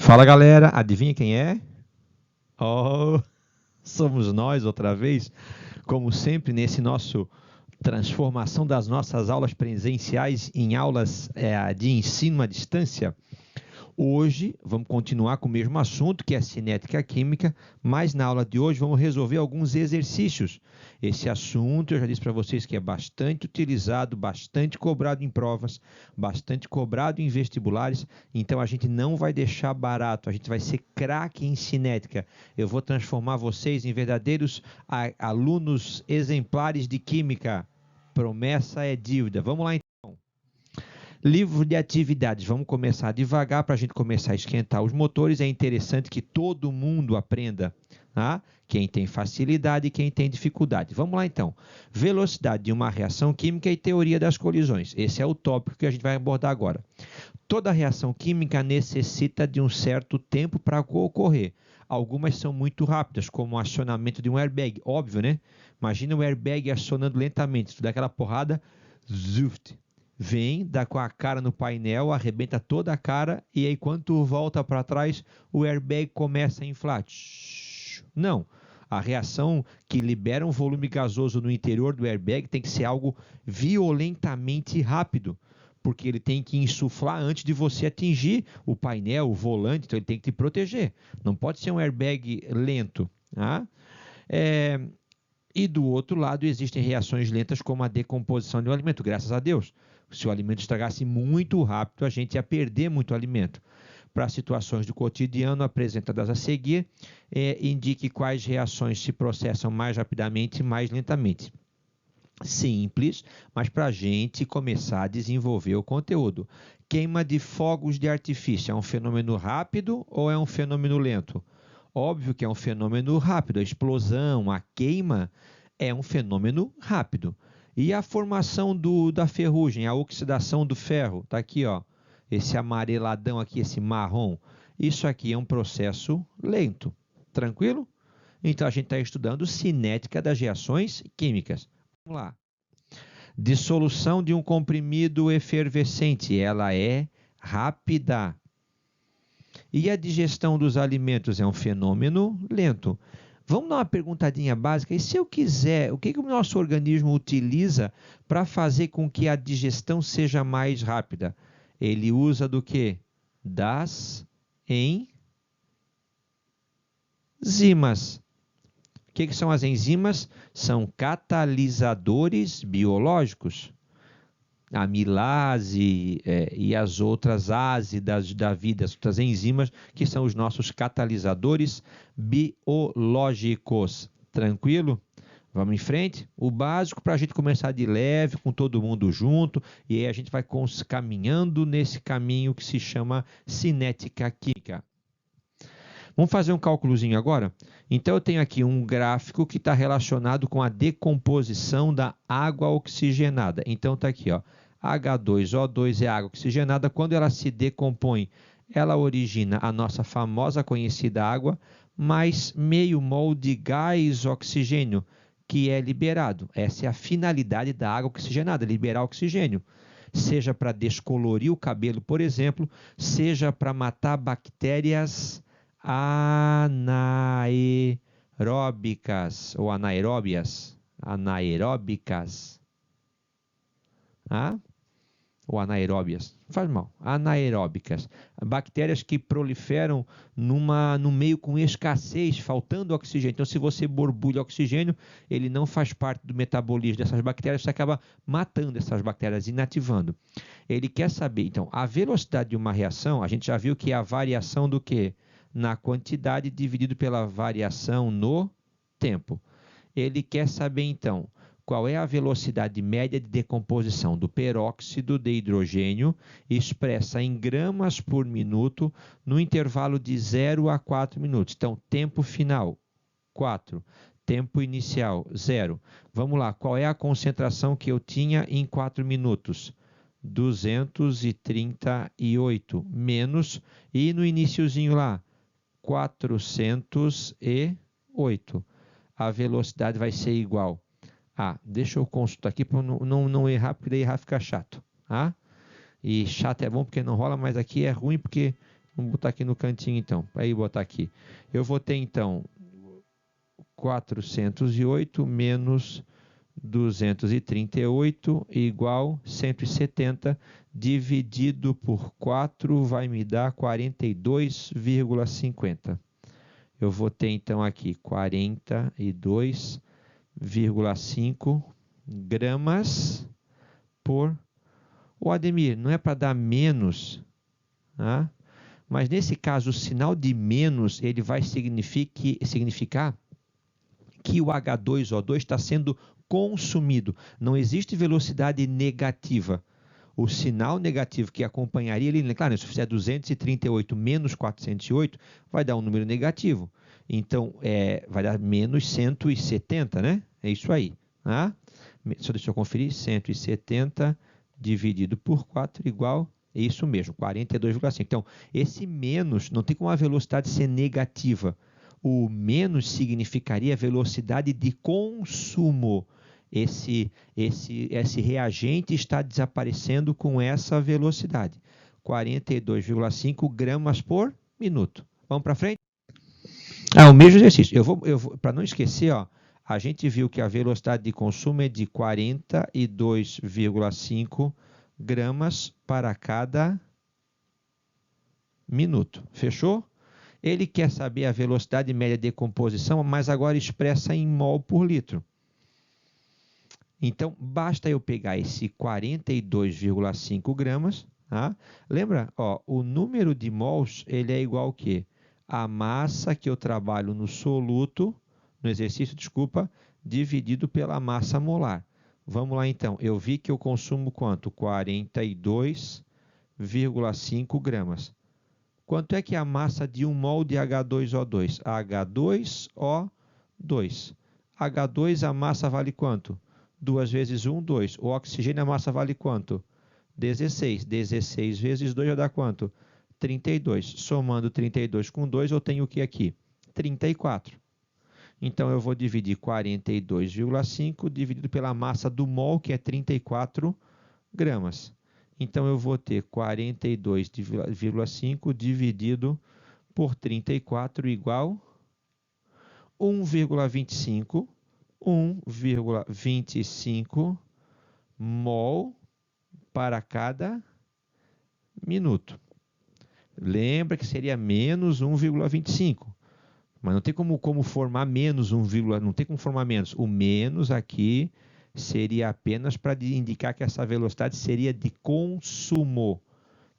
Fala galera, adivinha quem é? Oh, somos nós outra vez, como sempre nesse nosso transformação das nossas aulas presenciais em aulas de ensino à distância. Hoje vamos continuar com o mesmo assunto, que é a cinética química, mas na aula de hoje vamos resolver alguns exercícios. Esse assunto, eu já disse para vocês que é bastante utilizado, bastante cobrado em provas, bastante cobrado em vestibulares, então a gente não vai deixar barato, a gente vai ser craque em cinética. Eu vou transformar vocês em verdadeiros alunos exemplares de química. Promessa é dívida. Vamos lá então. Livro de atividades, vamos começar devagar para a gente começar a esquentar os motores. É interessante que todo mundo aprenda, tá? Quem tem facilidade e quem tem dificuldade. Vamos lá então. Velocidade de uma reação química e teoria das colisões. Esse é o tópico que a gente vai abordar agora. Toda reação química necessita de um certo tempo para ocorrer. Algumas são muito rápidas, como o acionamento de um airbag. Óbvio, né? Imagina o airbag acionando lentamente. Tu dá aquela porrada, zuft. Vem, dá com a cara no painel, arrebenta toda a cara e aí quando tu volta para trás, o airbag começa a inflar. Não, a reação que libera um volume gasoso no interior do airbag tem que ser algo violentamente rápido, porque ele tem que insuflar antes de você atingir o painel, o volante, então ele tem que te proteger. Não pode ser um airbag lento, tá? E do outro lado existem reações lentas como a decomposição de um alimento, graças a Deus. Se o alimento estragasse muito rápido, a gente ia perder muito alimento. Para situações do cotidiano apresentadas a seguir, indique quais reações se processam mais rapidamente e mais lentamente. Simples, mas para a gente começar a desenvolver o conteúdo. Queima de fogos de artifício é um fenômeno rápido ou é um fenômeno lento? Óbvio que é um fenômeno rápido. A explosão, a queima é um fenômeno rápido. E a formação da ferrugem, a oxidação do ferro, está aqui, ó, esse amareladão aqui, esse marrom. Isso aqui é um processo lento. Tranquilo? Então a gente está estudando cinética das reações químicas. Vamos lá. Dissolução de um comprimido efervescente, ela é rápida. E a digestão dos alimentos é um fenômeno lento. Vamos dar uma perguntadinha básica. E se eu quiser, o que o nosso organismo utiliza para fazer com que a digestão seja mais rápida? Ele usa do quê? Das enzimas. O que são as enzimas? São catalisadores biológicos. A amilase e as outras ácidas da vida, as outras enzimas, que são os nossos catalisadores biológicos. Tranquilo? Vamos em frente? O básico para a gente começar de leve, com todo mundo junto, e aí a gente vai caminhando nesse caminho que se chama cinética química. Vamos fazer um cálculozinho agora? Então, eu tenho aqui um gráfico que está relacionado com a decomposição da água oxigenada. Então, está aqui, ó, H2O2 é água oxigenada. Quando ela se decompõe, ela origina a nossa famosa conhecida água, mais meio mol de gás oxigênio, que é liberado. Essa é a finalidade da água oxigenada, liberar oxigênio. Seja para descolorir o cabelo, por exemplo, seja para matar bactérias anaeróbicas ou anaeróbias, ou anaeróbias, faz mal, anaeróbicas, bactérias que proliferam no meio com escassez, faltando oxigênio. Então, se você borbulha oxigênio, ele não faz parte do metabolismo dessas bactérias, você acaba matando essas bactérias, inativando. Ele quer saber, então, a velocidade de uma reação, a gente já viu que é a variação do quê? Na quantidade dividido pela variação no tempo. Ele quer saber, então, qual é a velocidade média de decomposição do peróxido de hidrogênio expressa em gramas por minuto no intervalo de 0 a 4 minutos. Então, tempo final, 4. Tempo inicial, 0. Vamos lá, qual é a concentração que eu tinha em 4 minutos? 238 menos, e no iniciozinho lá, 408. A velocidade vai ser igual a... Deixa eu consultar aqui para não errar, porque daí errar fica chato. E chato é bom porque não rola, mas aqui é ruim porque Vamos botar aqui no cantinho, então. Aí botar aqui. Eu vou ter, então, 408 menos 238 igual 170 dividido por 4 vai me dar 42,50. Eu vou ter, então, aqui 42,5 gramas por... Ô, Ademir, não é para dar menos, tá? Mas nesse caso, o sinal de menos ele vai significar que o H2O2 está sendo consumido. Não existe velocidade negativa. O sinal negativo que acompanharia ele, claro, se eu fizer 238 menos 408, vai dar um número negativo. Então, vai dar menos 170, né? É isso aí. Tá? Só deixa eu conferir. 170 dividido por 4 igual... É isso mesmo, 42,5. Então, esse menos, não tem como a velocidade ser negativa. O menos significaria velocidade de consumo. Esse reagente está desaparecendo com essa velocidade. 42,5 gramas por minuto. Vamos para frente? O mesmo exercício. Para não esquecer, ó, a gente viu que a velocidade de consumo é de 42,5 gramas para cada minuto. Fechou? Ele quer saber a velocidade média de decomposição, mas agora expressa em mol por litro. Então, basta eu pegar esse 42,5 gramas. Tá? Lembra? Ó, o número de mols ele é igual ao quê? A massa que eu trabalho no soluto, no exercício, desculpa, dividido pela massa molar. Vamos lá, então. Eu vi que eu consumo quanto? 42,5 gramas. Quanto é que é a massa de 1 mol de H2O2? H2O2. H2, a massa vale quanto? 2 vezes 1, 2. O oxigênio, a massa vale quanto? 16. 16 vezes 2 vai dar quanto? 32. Somando 32 com 2, eu tenho o que aqui? 34. Então, eu vou dividir 42,5 dividido pela massa do mol, que é 34 gramas. Então, eu vou ter 42,5 dividido por 34 igual 1,25. 1,25 mol para cada minuto. Lembra que seria menos 1,25. Mas não tem como formar menos 1, não tem como formar menos. O menos aqui seria apenas para indicar que essa velocidade seria de consumo,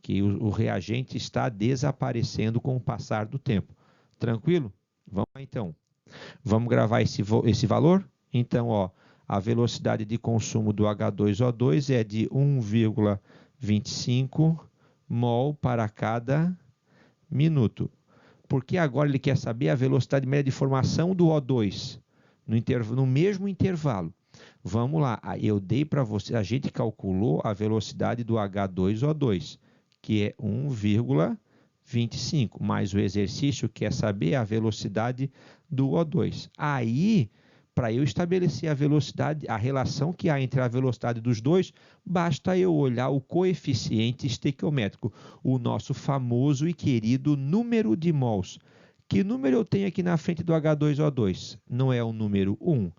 que o reagente está desaparecendo com o passar do tempo. Tranquilo? Vamos lá, então. Vamos gravar esse valor? Então, ó, a velocidade de consumo do H2O2 é de 1,25 mol para cada minuto. Porque agora ele quer saber a velocidade média de formação do O2 no mesmo intervalo. Vamos lá, eu dei para você, a gente calculou a velocidade do H2O2, que é 1,25, mas o exercício quer saber a velocidade do O2. Aí, para eu estabelecer a velocidade, a relação que há entre a velocidade dos dois, basta eu olhar o coeficiente estequiométrico, o nosso famoso e querido número de mols. Que número eu tenho aqui na frente do H2O2? Não é o número 1.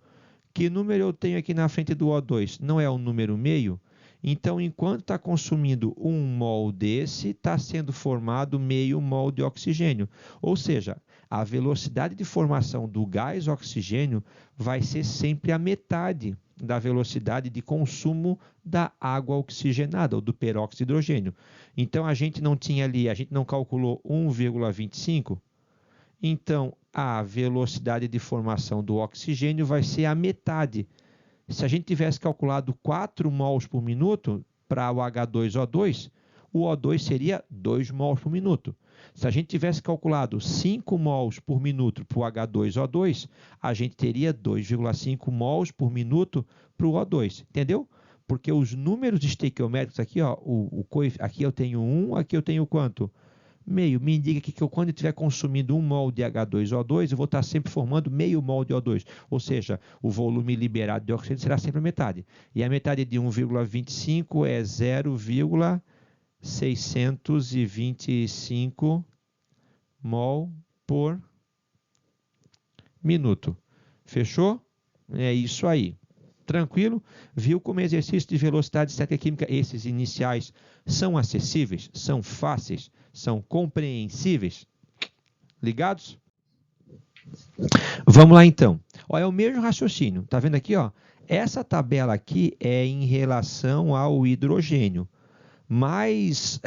Que número eu tenho aqui na frente do O2? Não é o número meio? Então, enquanto está consumindo 1 mol desse, está sendo formado meio mol de oxigênio. Ou seja, a velocidade de formação do gás oxigênio vai ser sempre a metade da velocidade de consumo da água oxigenada, ou do peróxido de hidrogênio. Então, a gente não tinha ali, a gente não calculou 1,25. Então, a velocidade de formação do oxigênio vai ser a metade. Se a gente tivesse calculado 4 mols por minuto para o H2O2, o O2 seria 2 mols por minuto. Se a gente tivesse calculado 5 mols por minuto para o H2O2, a gente teria 2,5 mols por minuto para o O2. Entendeu? Porque os números estequiométricos aqui, ó, aqui eu tenho 1, aqui eu tenho quanto? Meio. Me indica que quando eu estiver consumindo 1 mol de H2O2, eu vou estar sempre formando meio mol de O2. Ou seja, o volume liberado de oxigênio será sempre a metade. E a metade de 1,25 é 0,625 mol por minuto. Fechou? É isso aí. Tranquilo? Viu como exercício de velocidade estática química, esses iniciais são acessíveis, são fáceis, são compreensíveis? Ligados? Vamos lá então. Ó, é o mesmo raciocínio. Tá vendo aqui? Ó? Essa tabela aqui é em relação ao hidrogênio. Mas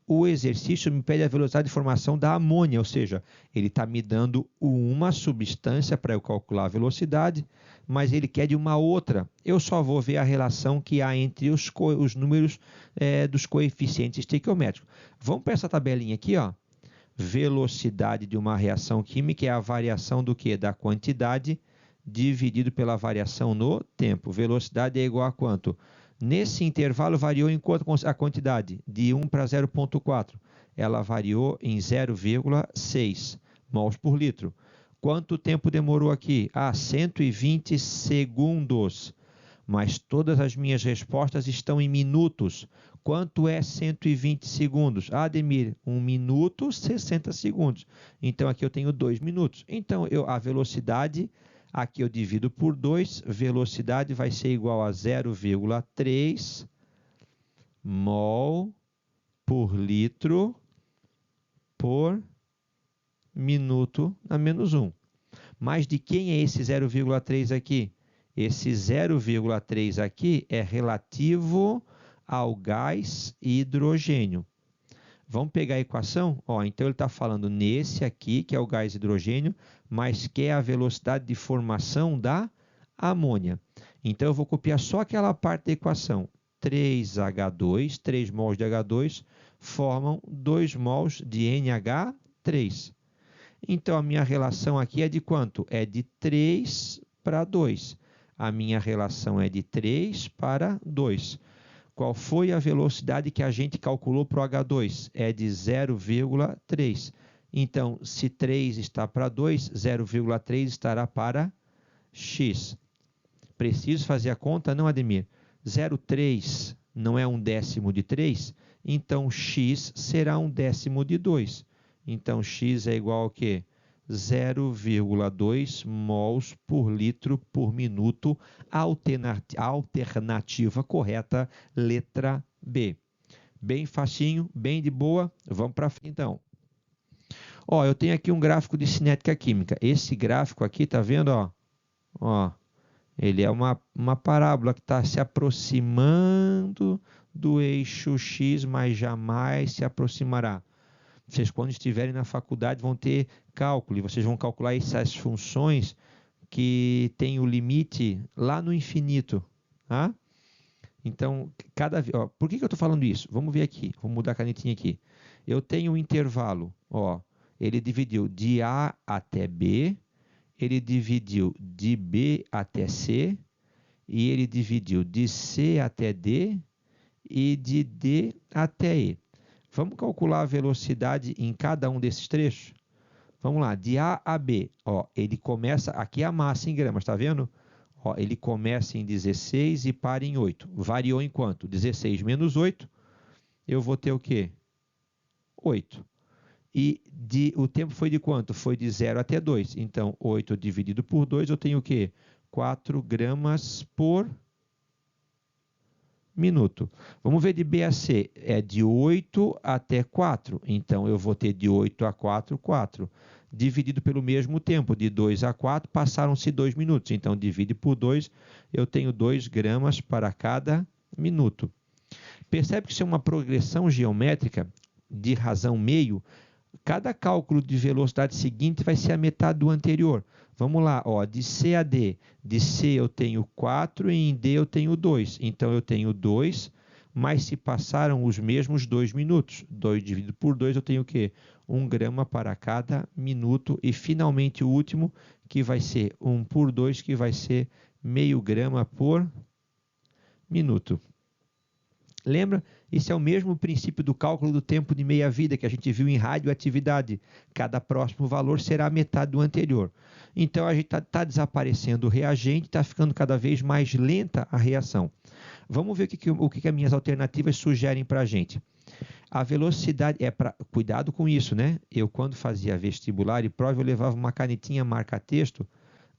o exercício me pede a velocidade de formação da amônia, ou seja, ele está me dando uma substância para eu calcular a velocidade, mas ele quer de uma outra. Eu só vou ver a relação que há entre os números dos coeficientes estequiométricos. Vamos para essa tabelinha aqui, ó. Velocidade de uma reação química é a variação do quê? Da quantidade dividido pela variação no tempo. Velocidade é igual a quanto? Nesse intervalo variou em quanto a quantidade? De 1 para 0,4. Ela variou em 0,6 mols por litro. Quanto tempo demorou aqui? 120 segundos. Mas todas as minhas respostas estão em minutos. Quanto é 120 segundos? Ademir, 1 minuto, 60 segundos. Então, aqui eu tenho 2 minutos. Então, a velocidade, aqui eu divido por 2, velocidade vai ser igual a 0,3 mol por litro por minuto a menos 1. Mas de quem é esse 0,3 aqui? Esse 0,3 aqui é relativo ao gás hidrogênio. Vamos pegar a equação? Então, ele está falando nesse aqui, que é o gás hidrogênio, mas que é a velocidade de formação da amônia. Então, eu vou copiar só aquela parte da equação. 3H2, 3 mols de H2, formam 2 mols de NH3. Então, a minha relação aqui é de quanto? É de 3 para 2. A minha relação é de 3 para 2. Qual foi a velocidade que a gente calculou para o H2? É de 0,3. Então, se 3 está para 2, 0,3 estará para x. Preciso fazer a conta? Não, Ademir. 0,3 não é 1/10 de 3? Então, x será 1/10 de 2. Então, x é igual ao quê? 0,2 mols por litro por minuto. Alternativa correta, letra B. Bem facinho, bem de boa. Vamos para frente, então. Eu tenho aqui um gráfico de cinética química. Esse gráfico aqui, tá vendo? Ele é uma parábola que está se aproximando do eixo X, mas jamais se aproximará. Vocês, quando estiverem na faculdade, vão ter cálculo, e vocês vão calcular essas funções que têm o limite lá no infinito. Tá? Então, por que eu estou falando isso? Vamos ver aqui, vou mudar a canetinha aqui. Eu tenho um intervalo, ele dividiu de A até B, ele dividiu de B até C, e ele dividiu de C até D e de D até E. Vamos calcular a velocidade em cada um desses trechos? Vamos lá, de A a B. Ele começa, aqui é a massa em gramas, está vendo? Ele começa em 16 e para em 8. Variou em quanto? 16 menos 8, eu vou ter o quê? 8. E o tempo foi de quanto? Foi de 0 até 2. Então, 8 dividido por 2, eu tenho o quê? 4 gramas por minuto. Vamos ver de B a C. É de 8 até 4. Então, eu vou ter de 8 a 4, 4. Dividido pelo mesmo tempo, de 2 a 4, passaram-se 2 minutos. Então, divide por 2, eu tenho 2 gramas para cada minuto. Percebe que isso é uma progressão geométrica de razão meio? Cada cálculo de velocidade seguinte vai ser a metade do anterior. Vamos lá, de C a D. De C eu tenho 4 e em D eu tenho 2. Então, eu tenho 2, mas se passaram os mesmos 2 minutos. 2 dividido por 2, eu tenho o quê? 1 grama para cada minuto. E, finalmente, o último, que vai ser 1 por 2, que vai ser meio grama por minuto. Lembra? Esse é o mesmo princípio do cálculo do tempo de meia-vida que a gente viu em radioatividade. Cada próximo valor será a metade do anterior. Então, a gente está desaparecendo o reagente, está ficando cada vez mais lenta a reação. Vamos ver o que as minhas alternativas sugerem para a gente. A velocidade é para cuidado com isso, né? Eu quando fazia vestibular e prova eu levava uma canetinha marca-texto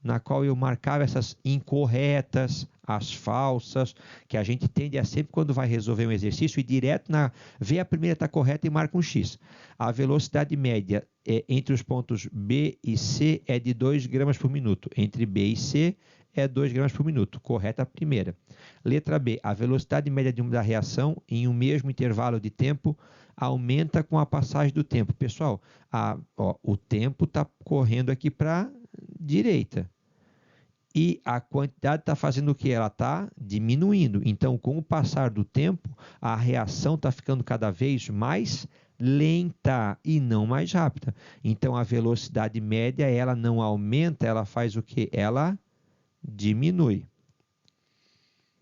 na qual eu marcava essas incorretas, as falsas, que a gente tende a sempre quando vai resolver um exercício ir direto vê a primeira está correta e marca um X. A velocidade média entre os pontos B e C é de 2 gramas por minuto. Entre B e C é 2 gramas por minuto. Correta a primeira. Letra B. A velocidade média da reação em um mesmo intervalo de tempo aumenta com a passagem do tempo. Pessoal, o tempo está correndo aqui para a direita. E a quantidade está fazendo o que? Ela está diminuindo. Então, com o passar do tempo, a reação está ficando cada vez mais lenta e não mais rápida. Então, a velocidade média, ela não aumenta, ela faz o que? Ela diminui.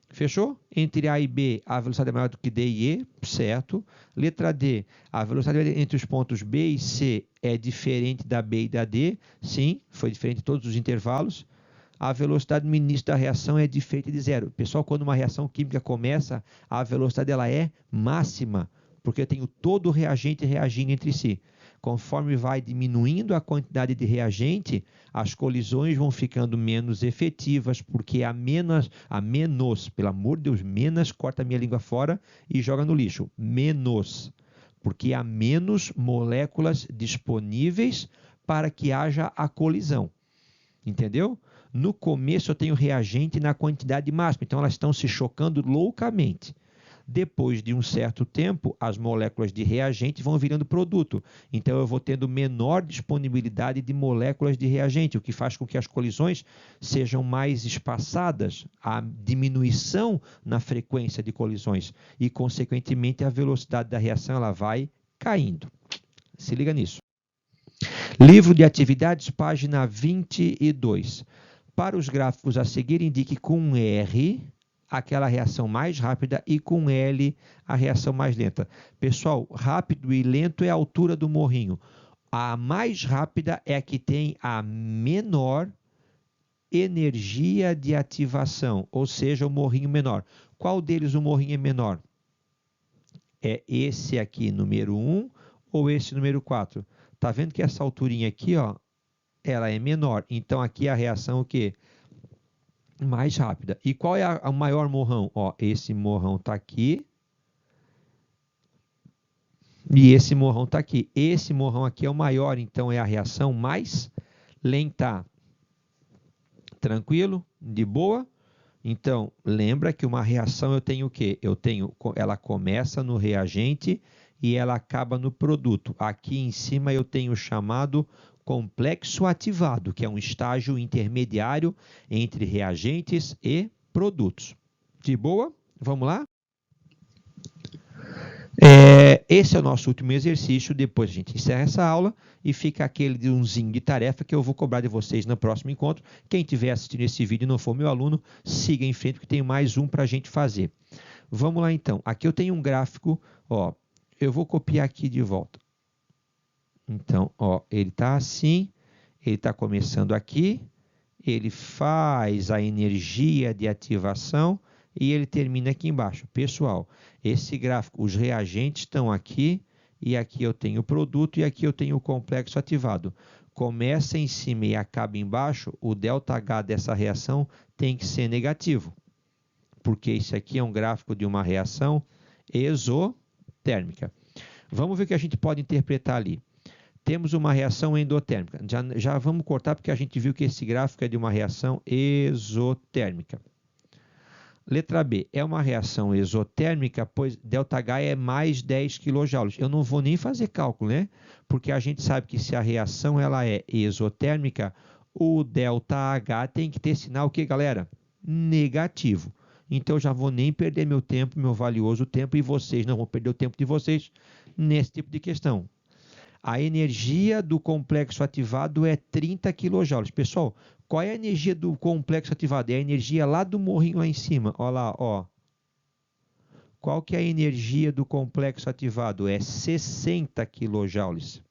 Fechou? Entre A e B, a velocidade é maior do que D e E, certo. Letra D, a velocidade entre os pontos B e C é diferente da B e da D. Sim, foi diferente em todos os intervalos. A velocidade no início da reação é diferente de zero. Pessoal, quando uma reação química começa, a velocidade ela é máxima, porque eu tenho todo o reagente reagindo entre si. Conforme vai diminuindo a quantidade de reagente, as colisões vão ficando menos efetivas, porque a menos, pelo amor de Deus, menos, corta a minha língua fora e joga no lixo. Menos, porque há menos moléculas disponíveis para que haja a colisão. Entendeu? No começo eu tenho reagente na quantidade máxima, então elas estão se chocando loucamente. Depois de um certo tempo, as moléculas de reagente vão virando produto. Então eu vou tendo menor disponibilidade de moléculas de reagente, o que faz com que as colisões sejam mais espaçadas, a diminuição na frequência de colisões e, consequentemente, a velocidade da reação ela vai caindo. Se liga nisso. Livro de atividades, página 22. Para os gráficos a seguir, indique com R aquela reação mais rápida e com L a reação mais lenta. Pessoal, rápido e lento é a altura do morrinho. A mais rápida é a que tem a menor energia de ativação, ou seja, o morrinho menor. Qual deles o morrinho é menor? É esse aqui, número 1, ou esse número 4? Tá vendo que essa alturinha aqui, ó, ela é menor. Então, aqui a reação o quê? Mais rápida. E qual é o maior morrão? Ó, esse morrão está aqui. E esse morrão está aqui. Esse morrão aqui é o maior, então é a reação mais lenta. Tranquilo? De boa? Então, lembra que uma reação eu tenho o quê? Ela começa no reagente e ela acaba no produto. Aqui em cima eu tenho o chamado complexo ativado, que é um estágio intermediário entre reagentes e produtos. De boa? Vamos lá? Esse é o nosso último exercício, depois a gente encerra essa aula e fica aquele umzinho de tarefa que eu vou cobrar de vocês no próximo encontro. Quem estiver assistindo esse vídeo e não for meu aluno, siga em frente, porque tem mais um para a gente fazer. Vamos lá então. Aqui eu tenho um gráfico, ó, eu vou copiar aqui de volta. Então, ó, ele está assim, ele está começando aqui, ele faz a energia de ativação e ele termina aqui embaixo. Pessoal, esse gráfico, os reagentes estão aqui e aqui eu tenho o produto e aqui eu tenho o complexo ativado. Começa em cima e acaba embaixo, o ΔH dessa reação tem que ser negativo, porque isso aqui é um gráfico de uma reação exotérmica. Vamos ver o que a gente pode interpretar ali. Temos uma reação endotérmica. Já vamos cortar porque a gente viu que esse gráfico é de uma reação exotérmica. Letra B, é uma reação exotérmica, pois ΔH é mais 10 kJ. Eu não vou nem fazer cálculo, né? Porque a gente sabe que se a reação ela é exotérmica, o ΔH tem que ter sinal o que, galera? Negativo. Então, eu já vou nem perder meu tempo, meu valioso tempo, e vocês não vão perder o tempo de vocês nesse tipo de questão. A energia do complexo ativado é 30 kJ. Pessoal, qual é a energia do complexo ativado? É a energia lá do morrinho lá em cima. Olha lá, ó. Qual que é a energia do complexo ativado? É 60 kJ.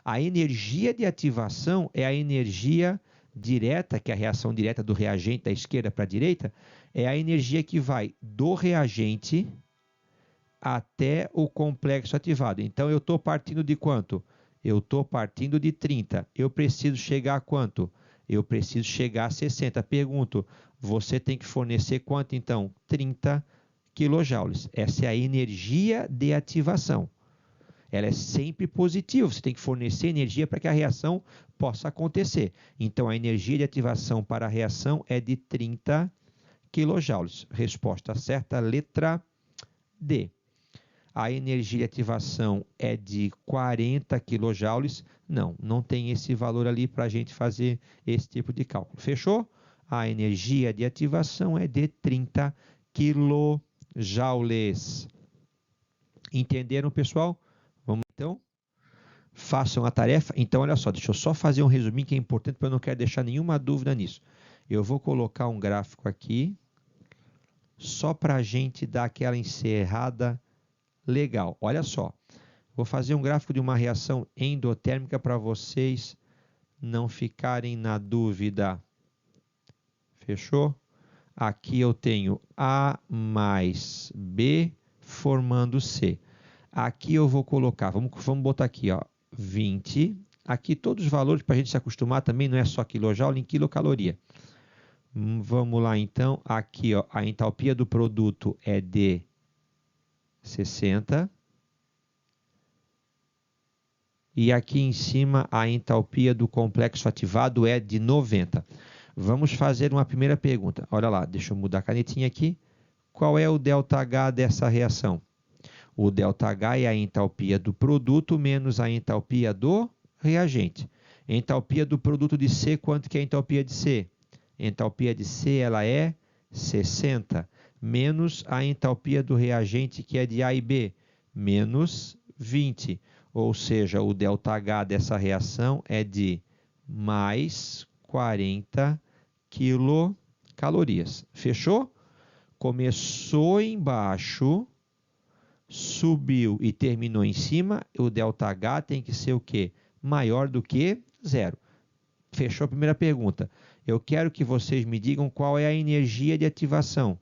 A energia de ativação é a energia direta, que é a reação direta do reagente da esquerda para a direita, é a energia que vai do reagente até o complexo ativado. Então, eu estou partindo de quanto? Eu estou partindo de 30. Eu preciso chegar a quanto? Eu preciso chegar a 60. Pergunto, você tem que fornecer quanto, então? 30 quilojoules. Essa é a energia de ativação. Ela é sempre positiva. Você tem que fornecer energia para que a reação possa acontecer. Então, a energia de ativação para a reação é de 30 quilojoules. Resposta certa, letra D. A energia de ativação é de 40 quilojoules. Não, não tem esse valor ali para a gente fazer esse tipo de cálculo. Fechou? A energia de ativação é de 30 quilojoules. Entenderam, pessoal? Vamos então? Façam a tarefa. Então, olha só, deixa eu só fazer um resuminho que é importante, porque eu não quero deixar nenhuma dúvida nisso. Eu vou colocar um gráfico aqui, só para a gente dar aquela encerrada legal. Olha só, vou fazer um gráfico de uma reação endotérmica para vocês não ficarem na dúvida. Fechou? Aqui eu tenho A mais B formando C. Aqui eu vou colocar, vamos botar aqui, ó, 20. Aqui todos os valores para a gente se acostumar também, não é só quilojoule em quilocaloria. Vamos lá então, aqui ó, a entalpia do produto é de 60. E aqui em cima a entalpia do complexo ativado é de 90. Vamos fazer uma primeira pergunta. Olha lá, deixa eu mudar a canetinha aqui. Qual é o ΔH dessa reação? O ΔH é a entalpia do produto menos a entalpia do reagente. Entalpia do produto de C, quanto que é a entalpia de C? Entalpia de C ela é 60, menos a entalpia do reagente, que é de A e B, menos 20. Ou seja, o ΔH dessa reação é de mais 40 quilocalorias. Fechou? Começou embaixo, subiu e terminou em cima, o ΔH tem que ser o quê? Maior do que zero. Fechou a primeira pergunta. Eu quero que vocês me digam qual é a energia de ativação.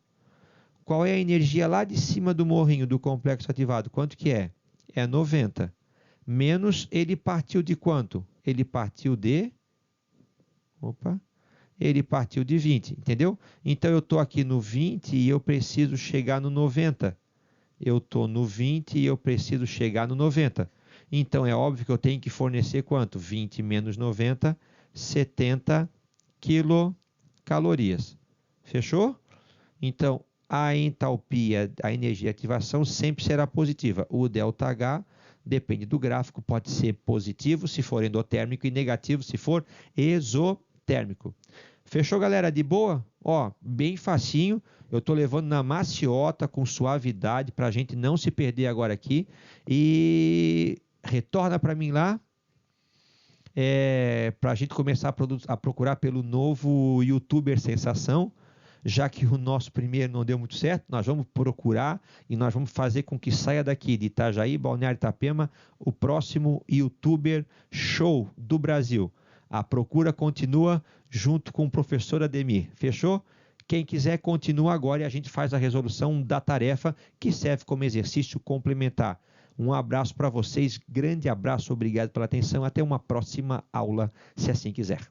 Qual é a energia lá de cima do morrinho do complexo ativado? Quanto que é? É 90. Menos ele partiu de quanto? Ele partiu de... Ele partiu de 20, entendeu? Então, eu estou aqui no 20 e eu preciso chegar no 90. Eu estou no 20 e eu preciso chegar no 90. Então, é óbvio que eu tenho que fornecer quanto? 20 menos 90, 70 quilocalorias. Fechou? Então, a entalpia, a energia de ativação sempre será positiva. O ΔH depende do gráfico, pode ser positivo se for endotérmico e negativo se for exotérmico. Fechou, galera? De boa? Ó, bem facinho. Eu estou levando na maciota, com suavidade, para a gente não se perder agora aqui. E retorna para mim lá, para a gente começar a procurar pelo novo YouTuber Sensação. Já que o nosso primeiro não deu muito certo, nós vamos procurar e nós vamos fazer com que saia daqui de Itajaí, Balneário Itapema, o próximo YouTuber show do Brasil. A procura continua junto com o professor Ademir. Fechou? Quem quiser, continua agora e a gente faz a resolução da tarefa que serve como exercício complementar. Um abraço para vocês, grande abraço, obrigado pela atenção. Até uma próxima aula, se assim quiser.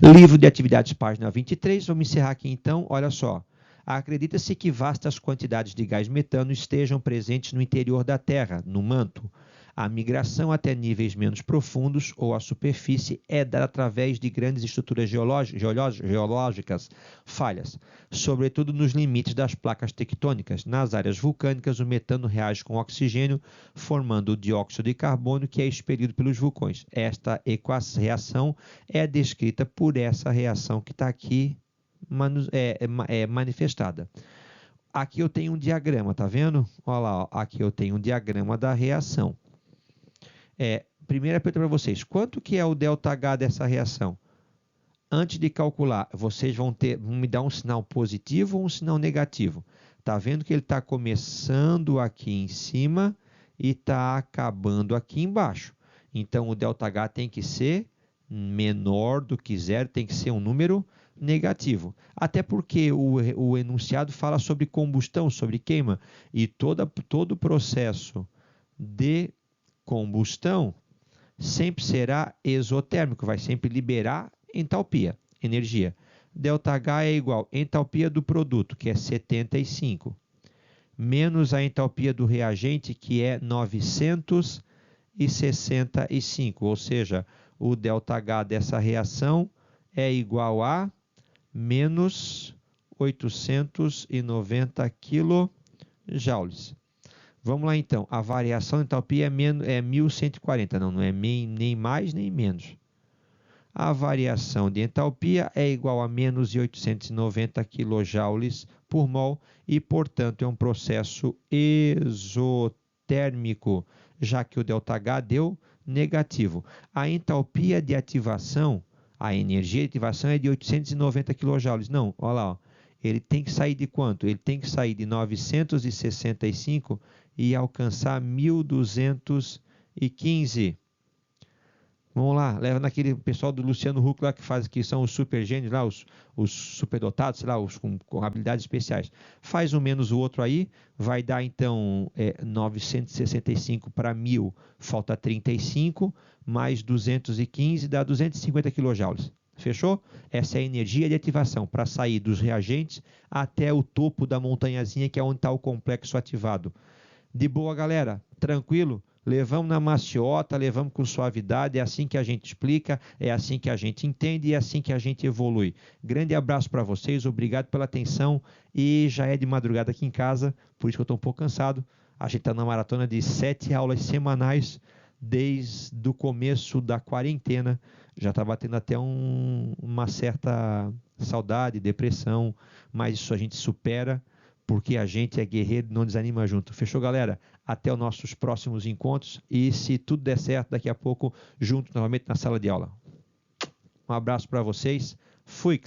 Livro de atividades, página 23. Vamos encerrar aqui então. Olha só. Acredita-se que vastas quantidades de gás metano estejam presentes no interior da Terra, no manto. A migração até níveis menos profundos ou à superfície é dada através de grandes estruturas geológicas falhas, sobretudo nos limites das placas tectônicas. Nas áreas vulcânicas, o metano reage com oxigênio, formando o dióxido de carbono, que é expelido pelos vulcões. Esta reação é descrita por essa reação que está aqui manifestada. Aqui eu tenho um diagrama, tá vendo? Olha lá, ó, aqui eu tenho um diagrama da reação. Primeira pergunta para vocês, quanto que é o ΔH dessa reação? Antes de calcular, vocês vão me dar um sinal positivo ou um sinal negativo? Tá vendo que ele está começando aqui em cima e está acabando aqui embaixo. Então, o ΔH tem que ser menor do que zero, tem que ser um número negativo. Até porque o enunciado fala sobre combustão, sobre queima, e todo processo de combustão sempre será exotérmico, vai sempre liberar entalpia, energia. ΔH é igual a entalpia do produto, que é 75, menos a entalpia do reagente, que é 965, ou seja, o ΔH dessa reação é igual a menos 890 kJ. Vamos lá então, a variação de entalpia é 1140, não é nem mais nem menos. A variação de entalpia é igual a menos 890 kJ por mol e, portanto, é um processo exotérmico, já que o ΔH deu negativo. A entalpia de ativação, a energia de ativação é de 890 kJ. Não, olha lá, ó. Ele tem que sair de quanto? Ele tem que sair de 965 e alcançar 1215. Vamos lá, leva naquele pessoal do Luciano Huck lá que são os super gênios lá, os superdotados, sei lá, os com habilidades especiais. Faz um menos o outro aí, vai dar então 965 para 1000, falta 35, mais 215 dá 250 kJ. Fechou? Essa é a energia de ativação para sair dos reagentes até o topo da montanhazinha, que é onde está o complexo ativado. De boa, galera? Tranquilo? Levamos na maciota, levamos com suavidade, é assim que a gente explica, é assim que a gente entende e é assim que a gente evolui. Grande abraço para vocês, obrigado pela atenção e já é de madrugada aqui em casa, por isso que eu estou um pouco cansado. A gente está na maratona de 7 aulas semanais desde o começo da quarentena, já está batendo até uma certa saudade, depressão, mas isso a gente supera, porque a gente é guerreiro e não desanima junto. Fechou, galera? Até os nossos próximos encontros e, se tudo der certo, daqui a pouco, junto novamente na sala de aula. Um abraço para vocês. Fui!